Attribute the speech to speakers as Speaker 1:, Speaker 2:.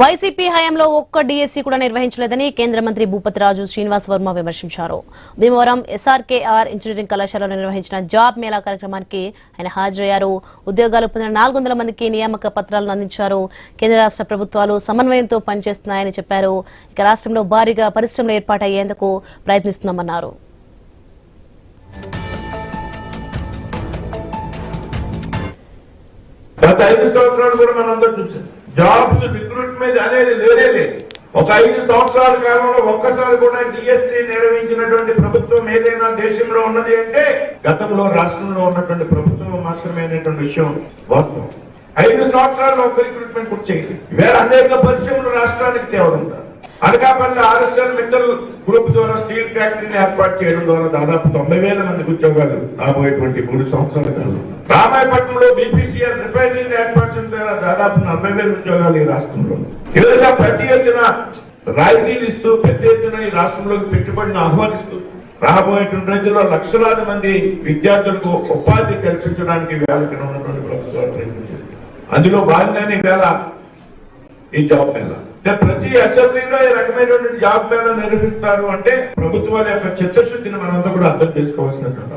Speaker 1: YCP హయాంలో ఒక్క DSC కూడా నిర్వహించలేదని కేంద్ర మంత్రి భూపతిరాజు శ్రీనివాస్ వర్మ విమర్శించారు. భీమవరం ఎస్ఆర్కేఆర్ ఇంజనీరింగ్ కళాశాలలో నిర్వహించిన జాబ్ మేళా కార్యక్రమానికి ఆయన హాజరయ్యారు. ఉద్యోగాలు పొందిన 400 మందికి నియామక పత్రాలను అందించారు. కేంద్ర రాష్ట్ర ప్రభుత్వాలు సమన్వయంతో పనిచేస్తున్నాయని చెప్పారు. ఇక రాష్ట్రంలో భారీగా పరిశ్రమలు ఏర్పాటయ్యేందుకు ప్రయత్నిస్తున్నామన్నారు.
Speaker 2: గత 5 సంవత్సరాలు కూడా మనందరూ చూసాం. జాబ్స్ రిక్రూట్మెంట్ అనేది లేదు. ఒక 5 సంవత్సరాల కాలంలో ఒక్కసారి కూడా డిఎస్సి నిర్వహించినటువంటి ప్రభుత్వం ఏదైనా దేశంలో ఉన్నది అంటే గతంలో రాష్ట్రంలో ఉన్నటువంటి ప్రభుత్వం మాత్రమే అనేటువంటి విషయం వాస్తవం. 5 సంవత్సరాల్లో ఒక రిక్రూట్మెంట్ కూడా చేయాలి. వేరే అనేక పరిశ్రమలు రాష్ట్రానికి తేవడం. అనకాపల్లి ఆర్ఎస్ఎల్ మెటల్ గ్రూప్ ద్వారా స్టీల్ ఫ్యాక్టరీని ఏర్పాటు చేయడం ద్వారా దాదాపు 90,000 మందికి ఉద్యోగాలు రాబోయేటువంటి 3 సంవత్సరాల కాలంలో. రామాయపట్నంలో బీపీసీఎల్ రిఫైనరీని ఏర్పాటు చేయడం ద్వారా దాదాపు 40,000 ఉద్యోగాలు ఈ రాష్ట్రంలో. ఈ విధంగా ప్రతి ఎత్తున రాయితీలు ఇస్తూ పెద్ద ఎత్తున ఈ రాష్ట్రంలోకి పెట్టుబడిని ఆహ్వానిస్తూ రాబోయేటువంటి రోజుల్లో లక్షలాది మంది విద్యార్థులకు ఉపాధి కల్పించడానికి వేళకి ఉన్నటువంటి ప్రభుత్వాలు ప్రయత్నం చేస్తారు. అందులో భాగంగానే వేళ ఈ జాబ్ మేళా. ప్రతి అసెంబ్లీలో ఈ రకమైనటువంటి జాబ్ మేళా నిర్వహిస్తారు అంటే ప్రభుత్వాల యొక్క చిత్తశుద్ధిని మనంతా కూడా అర్థం చేసుకోవాల్సినటువంటి